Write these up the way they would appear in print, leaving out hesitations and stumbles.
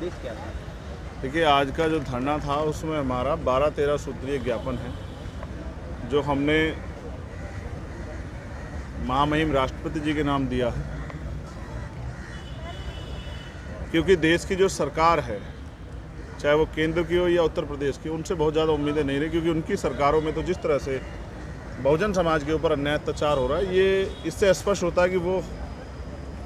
उद्देश्य क्या था? देखिए, आज का जो धरना था उसमें हमारा 12-13 सूत्रीय ज्ञापन है, जो हमने महामहिम राष्ट्रपति जी के नाम दिया है। क्योंकि देश की जो सरकार है, चाहे वो केंद्र की हो या उत्तर प्रदेश की, उनसे बहुत ज़्यादा उम्मीदें नहीं रही, क्योंकि उनकी सरकारों में तो जिस तरह से बहुजन समाज के ऊपर अन्याय अत्याचार हो रहा है, ये इससे स्पष्ट होता है कि वो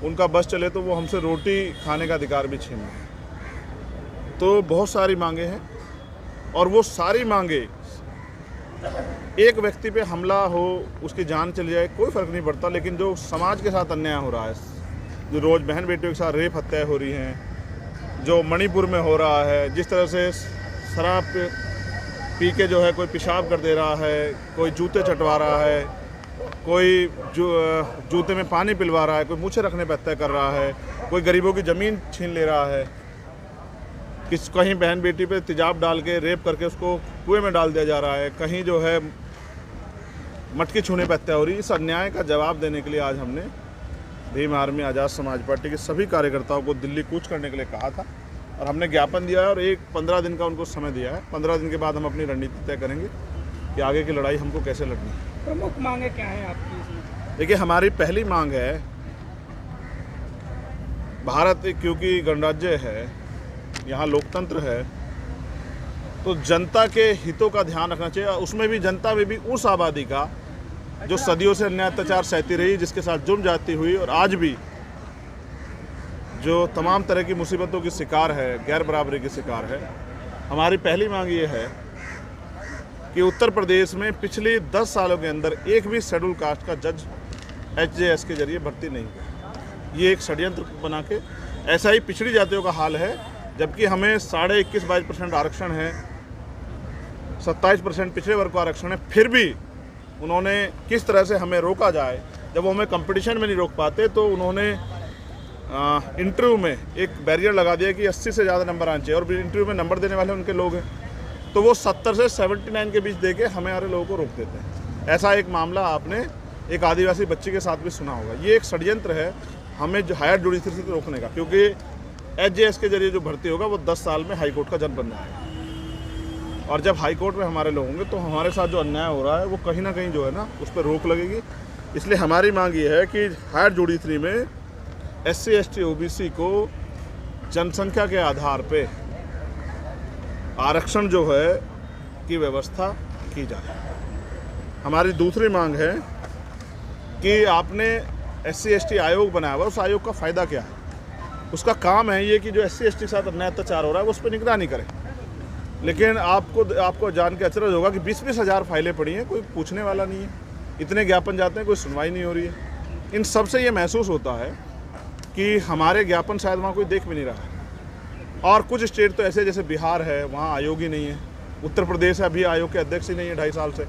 उनका बस चले तो वो हमसे रोटी खाने का अधिकार भी छीन लें। तो बहुत सारी मांगे हैं, और वो सारी मांगे, एक व्यक्ति पे हमला हो, उसकी जान चली जाए, कोई फ़र्क नहीं पड़ता, लेकिन जो समाज के साथ अन्याय हो रहा है, जो रोज़ बहन बेटियों के साथ रेप हत्याएं हो रही हैं, जो मणिपुर में हो रहा है, जिस तरह से शराब पी के जो है कोई पेशाब कर दे रहा है, कोई जूते चटवा रहा है, कोई जूते में पानी पिलवा रहा है, कोई मूछें रखने पर हत्या कर रहा है, कोई गरीबों की ज़मीन छीन ले रहा है, कहीं बहन बेटी पे तेजाब डाल के रेप करके उसको कुएं में डाल दिया जा रहा है, कहीं जो है मटकी छूने पर हत्या हो रही है। इस अन्याय का जवाब देने के लिए आज हमने भीम आर्मी आज़ाद समाज पार्टी के सभी कार्यकर्ताओं को दिल्ली कूच करने के लिए कहा था, और हमने ज्ञापन दिया है, और 15 दिन का उनको समय दिया है। 15 दिन के बाद हम अपनी रणनीति तय करेंगे कि आगे की लड़ाई हमको कैसे लड़नी है। प्रमुख मांगे क्या है आपकी इसमें? देखिए, हमारी पहली मांग है, भारत क्योंकि गणराज्य है, यहाँ लोकतंत्र है, तो जनता के हितों का ध्यान रखना चाहिए। उसमें भी जनता में भी उस आबादी का जो सदियों से अन्याय अत्याचार सहती रही, जिसके साथ जुर्म जाती हुई, और आज भी जो तमाम तरह की मुसीबतों की शिकार है, गैर बराबरी की शिकार है। हमारी पहली मांग ये है कि उत्तर प्रदेश में पिछले 10 सालों के अंदर एक भी शेड्यूल कास्ट का जज HJS के जरिए भर्ती नहीं हुआ। ये एक षड्यंत्र बना के, ऐसा ही पिछड़ी जातियों का हाल है, जबकि हमें 21.5% आरक्षण है, 27% पिछड़े वर्ग का आरक्षण है, फिर भी उन्होंने किस तरह से हमें रोका जाए। जब वो हमें कंपटीशन में नहीं रोक पाते, तो उन्होंने इंटरव्यू में एक बैरियर लगा दिया कि 80 से ज़्यादा नंबर आने चाहिए, और इंटरव्यू में नंबर देने वाले उनके लोग हैं, तो वो 70 से 79 के बीच दे के हमारे लोगों को रोक देते हैं। ऐसा एक मामला आपने एक आदिवासी बच्ची के साथ भी सुना होगा। ये एक षड्यंत्र है हमें जो हायर जुडिशरी से रोकने का, क्योंकि HJS के जरिए जो भर्ती होगा वो 10 साल में हाई कोर्ट का जज बन जाएगा, और जब हाई कोर्ट में हमारे लोग होंगे तो हमारे साथ जो अन्याय हो रहा है वो कहीं ना कहीं जो है ना, उस पर रोक लगेगी। इसलिए हमारी मांग ये है कि हायर जुडिशरी में SC ST OBC को जनसंख्या के आधार पे आरक्षण जो है की व्यवस्था की जाए। हमारी दूसरी मांग है कि आपने SC ST आयोग बनाया हुआ, उस आयोग का फ़ायदा क्या है? उसका काम है ये कि जो SC ST के साथ अन्याय अत्याचार हो रहा है उस पर निगरानी करें, लेकिन आपको जान के अचरज होगा कि 20-20 हज़ार फाइलें पड़ी हैं, कोई पूछने वाला नहीं है, इतने ज्ञापन जाते हैं, कोई सुनवाई नहीं हो रही है। इन सब से ये महसूस होता है कि हमारे ज्ञापन शायद वहाँ कोई देख भी नहीं रहा है। और कुछ स्टेट तो ऐसे जैसे बिहार है, वहाँ आयोग ही नहीं है, उत्तर प्रदेश है, अभी आयोग के अध्यक्ष ही नहीं है 2.5 साल से।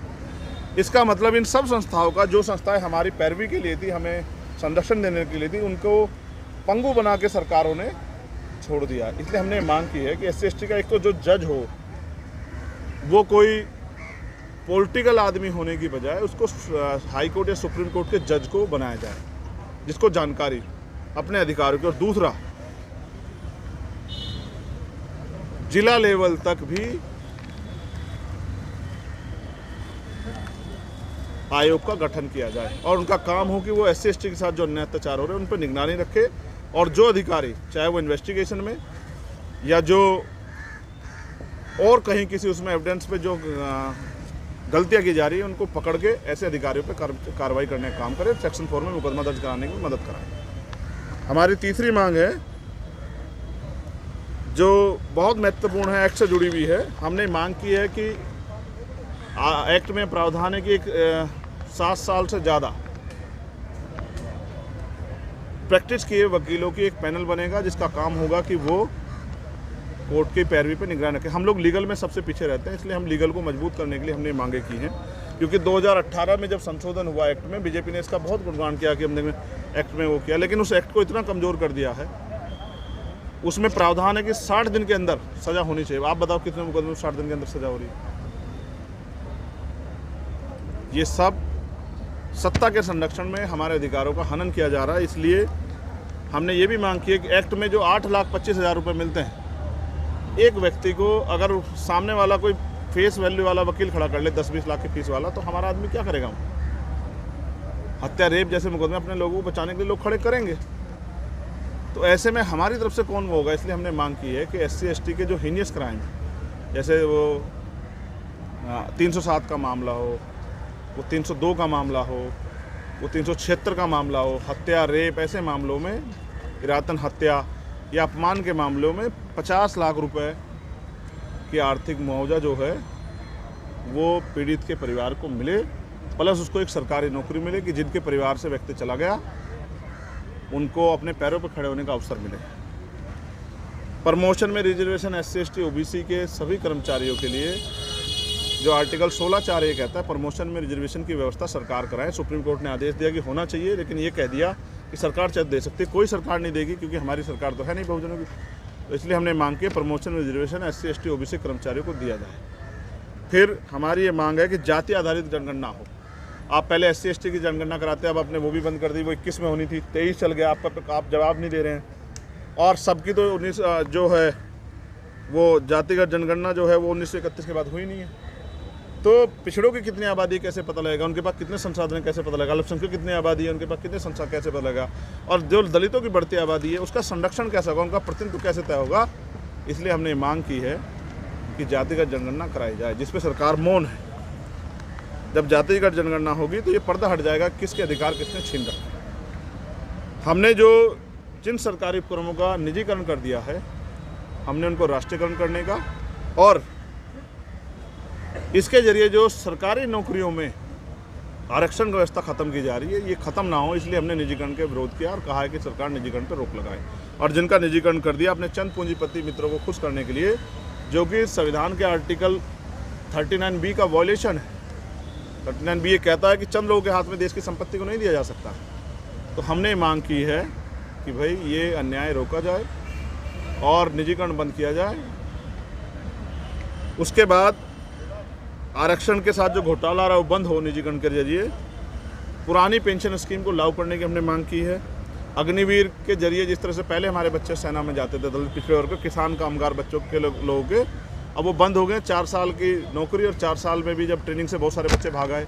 इसका मतलब इन सब संस्थाओं का, जो संस्थाएँ हमारी पैरवी के लिए थी, हमें संरक्षण देने के लिए थी, उनको पंगु बना के सरकारों ने छोड़ दिया। इसलिए हमने मांग की है कि SC ST का एक तो जो जज हो वो कोई पॉलिटिकल आदमी होने की बजाय उसको हाई कोर्ट या सुप्रीम कोर्ट के जज को बनाया जाए, जिसको जानकारी अपने अधिकारों की। और दूसरा, जिला लेवल तक भी आयोग का गठन किया जाए, और उनका काम हो कि वो SC ST के साथ जो अन्याय अत्याचार हो रहे हैं उन पर निगरानी रखे, और जो अधिकारी, चाहे वो इन्वेस्टिगेशन में या जो और कहीं किसी उसमें एविडेंस पे जो गलतियां की जा रही है, उनको पकड़ के ऐसे अधिकारियों पे कार्रवाई करने का काम करें, सेक्शन 4 में मुकदमा दर्ज कराने की मदद कराएं। हमारी तीसरी मांग है, जो बहुत महत्वपूर्ण है, एक्ट से जुड़ी हुई है। हमने मांग की है कि एक्ट में प्रावधान है कि 7 साल से ज़्यादा प्रैक्टिस किए वकीलों की एक पैनल बनेगा, जिसका काम होगा कि वो कोर्ट की पैरवी पर निगरानी रखें। हम लोग लीगल में सबसे पीछे रहते हैं, इसलिए हम लीगल को मजबूत करने के लिए हमने मांगे की हैं। क्योंकि 2018 में जब संशोधन हुआ एक्ट में, बीजेपी ने इसका बहुत गुणगान किया कि हमने एक्ट में वो किया, लेकिन उस एक्ट को इतना कमज़ोर कर दिया है। उसमें प्रावधान है कि 60 दिन के अंदर सज़ा होनी चाहिए। आप बताओ कितने मुकदमे में 60 दिन के अंदर सज़ा हो रही है? ये सब सत्ता के संरक्षण में हमारे अधिकारों का हनन किया जा रहा है। इसलिए हमने ये भी मांग की है कि एक्ट में जो 8,25,000 रुपये मिलते हैं एक व्यक्ति को अगर सामने वाला कोई फेस वैल्यू वाला वकील खड़ा कर ले 10-20 लाख की फीस वाला, तो हमारा आदमी क्या करेगा? हत्या, रेप जैसे मुकदमे अपने लोगों को बचाने के लिए लोग खड़े करेंगे। तो ऐसे में हमारी तरफ से कौन वो होगा? इसलिए हमने मांग की है कि SC/ST के जो हीनियस क्राइम, जैसे वो 307 का मामला हो, वो 302 का मामला हो, वो 376 का मामला हो, हत्या, रेप, ऐसे मामलों में, इरादतन हत्या या अपमान के मामलों में 50 लाख रुपए की आर्थिक मुआवजा जो है वो पीड़ित के परिवार को मिले, प्लस उसको एक सरकारी नौकरी मिले कि जिनके परिवार से व्यक्ति चला गया उनको अपने पैरों पर खड़े होने का अवसर मिले। प्रमोशन में रिजर्वेशन SC/ST OBC के सभी कर्मचारियों के लिए जो आर्टिकल 16(4) कहता है प्रमोशन में रिजर्वेशन की व्यवस्था सरकार कराए। सुप्रीम कोर्ट ने आदेश दिया कि होना चाहिए, लेकिन ये कह दिया कि सरकार चाहे दे सकती है, कोई सरकार नहीं देगी क्योंकि हमारी सरकार तो है नहीं बहुजनों की। तो इसलिए हमने मांग की प्रमोशन में रिजर्वेशन SC/ST OBC कर्मचारियों को दिया जाए। फिर हमारी ये मांग है कि जाति आधारित जनगणना हो। आप पहले SC/ST की जनगणना कराते हैं, अब आपने वो भी बंद कर दी। वो 21 में होनी थी, 23 चल गया, आप जवाब नहीं दे रहे हैं। और सबकी तो 19 जो है वो जातिगत जनगणना जो है वो 1931 के बाद हुई नहीं है। तो पिछड़ों की कितनी आबादी कैसे पता लगेगा? उनके पास कितने संसाधन है कैसे पता लगेगा? अल्पसंख्यक कितनी आबादी है, उनके पास कितने संसाधन कैसे पता लगेगा? और जो दलितों की बढ़ती आबादी है उसका संरक्षण कैसे होगा, उनका प्रतिनिधित्व कैसे तय होगा? इसलिए हमने मांग की है कि जातिगत जनगणना कराई जाए, जिस पर सरकार मौन है। जब जातिगत जनगणना होगी तो ये पर्दा हट जाएगा किसके अधिकार किसने छीन रखा। हमने जो जिन सरकारी उपक्रमों का निजीकरण कर दिया है, हमने उनको राष्ट्रीयकरण करने का, और इसके जरिए जो सरकारी नौकरियों में आरक्षण व्यवस्था खत्म की जा रही है, ये खत्म ना हो, इसलिए हमने निजीकरण के विरोध किया और कहा है कि सरकार निजीकरण पर रोक लगाए। और जिनका निजीकरण कर दिया अपने चंद पूंजीपति मित्रों को खुश करने के लिए, जो कि संविधान के आर्टिकल 39B का वॉयलेशन है। 39B ये कहता है कि चंद लोगों के हाथ में देश की संपत्ति को नहीं दिया जा सकता। तो हमने मांग की है कि भाई ये अन्याय रोका जाए और निजीकरण बंद किया जाए। उसके बाद आरक्षण के साथ जो घोटाला रहा है वो बंद हो निजीकरण के जरिए। पुरानी पेंशन स्कीम को लागू करने की हमने मांग की है। अग्निवीर के जरिए जिस तरह से पहले हमारे बच्चे सेना में जाते थे, दलित पिछड़े वर्ग के, किसान कामगार बच्चों के लोगों के, अब वो बंद हो गए। 4 साल की नौकरी और 4 साल में भी जब ट्रेनिंग से बहुत सारे बच्चे भाग आए,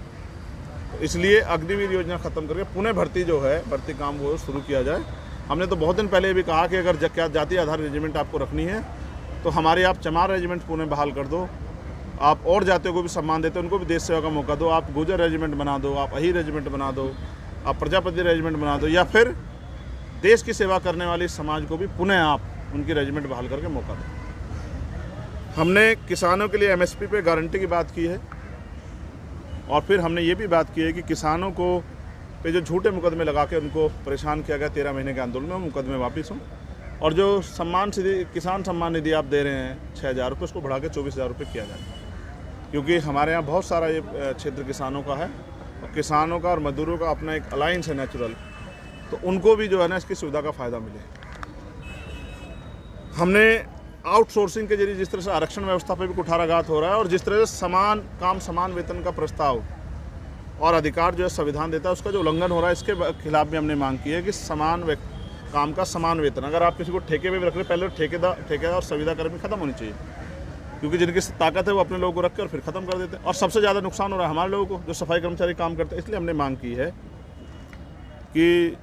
तो इसलिए अग्निवीर योजना खत्म करके पुनः भर्ती जो है, भर्ती काम वो शुरू किया जाए। हमने तो बहुत दिन पहले भी कहा कि अगर जाति आधारित रेजिमेंट आपको रखनी है तो हमारे आप चमार रेजिमेंट पुनः बहाल कर दो। आप और जातियों को भी सम्मान देते, उनको भी देश सेवा का मौका दो। आप गुर्जर रेजिमेंट बना दो, आप अही रेजिमेंट बना दो, आप प्रजापति रेजिमेंट बना दो, या फिर देश की सेवा करने वाले समाज को भी पुनः आप उनकी रेजिमेंट बहाल करके मौका दो। हमने किसानों के लिए MSP पे गारंटी की बात की है, और फिर हमने ये भी बात की है कि किसानों को पे जो झूठे मुकदमे लगा के उनको परेशान किया गया 13 महीने के आंदोलन में, मुकदमे वापस हों। और जो सम्मान निधि, किसान सम्मान निधि आप दे रहे हैं 6,000 रुपये, उसको बढ़ा के 24,000 रुपये किया जाए, क्योंकि हमारे यहाँ बहुत सारा ये क्षेत्र किसानों का है, और किसानों का और मजदूरों का अपना एक अलायंस है नेचुरल, तो उनको भी जो है ना इसकी सुविधा का फ़ायदा मिले। हमने आउटसोर्सिंग के जरिए जिस तरह से आरक्षण व्यवस्था पर भी कुठाराघात हो रहा है, और जिस तरह से समान काम समान वेतन का प्रस्ताव और अधिकार जो है संविधान देता है, उसका जो उल्लंघन हो रहा है, इसके खिलाफ भी हमने मांग की है कि समान काम का समान वेतन। अगर आप किसी को ठेके पे भी रख रहे, पहले ठेकेदार और संविदा कर्मी खत्म होनी चाहिए, क्योंकि जिनकी ताकत है वो अपने लोगों को रख के और फिर ख़त्म कर देते हैं। और सबसे ज़्यादा नुकसान हो रहा है हमारे लोगों को, जो सफाई कर्मचारी काम करते हैं। इसलिए हमने मांग की है कि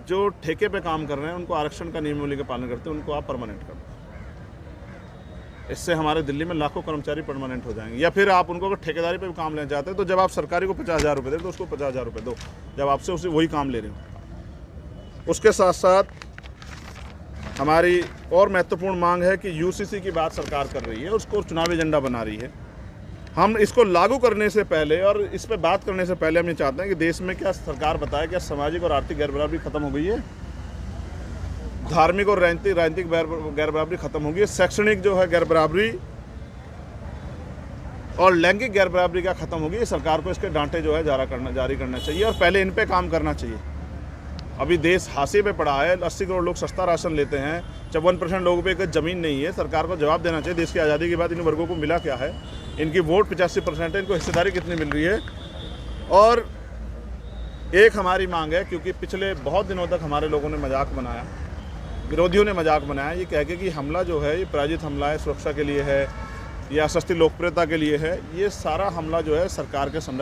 जो ठेके पे काम कर रहे हैं उनको आरक्षण का नियमावली का पालन करते हैं, उनको आप परमानेंट कर दो। इससे हमारे दिल्ली में लाखों कर्मचारी परमानेंट हो जाएंगे। या फिर आप उनको अगर ठेकेदारी पे भी काम लेना चाहते हैं, तो जब आप सरकारी को 50,000 रुपये दे तो उसको 50,000 रुपये दो, जब आपसे उसे वही काम ले रहे हो। उसके साथ साथ हमारी और महत्वपूर्ण मांग है कि UCC की बात सरकार कर रही है, उसको चुनावी एजेंडा बना रही है। हम इसको लागू करने से पहले और इस पर बात करने से पहले हम ये चाहते हैं कि देश में क्या सरकार बताए क्या सामाजिक और आर्थिक गैरबराबरी खत्म हो गई है, धार्मिक और राजनीतिक गैरबराबरी खत्म होगी, शैक्षणिक जो है गैरबराबरी और लैंगिक गैरबराबरी क्या खत्म होगी। सरकार को इसके डांटे जो है जारी करना चाहिए, और पहले इन पे काम करना चाहिए। अभी देश हाशिए पे पड़ा है, 80 करोड़ लोग सस्ता राशन लेते हैं, 54% लोगों पे एक ज़मीन नहीं है। सरकार को जवाब देना चाहिए, देश की आज़ादी के बाद इन वर्गों को मिला क्या है, इनकी वोट 85% है, इनको हिस्सेदारी कितनी मिल रही है। और एक हमारी मांग है, क्योंकि पिछले बहुत दिनों तक हमारे लोगों ने मजाक बनाया, विरोधियों ने मजाक बनाया ये कह के कि हमला जो है ये प्रायोजित हमला है, सुरक्षा के लिए है या सस्ती लोकप्रियता के लिए है। ये सारा हमला जो है सरकार के संरक्षण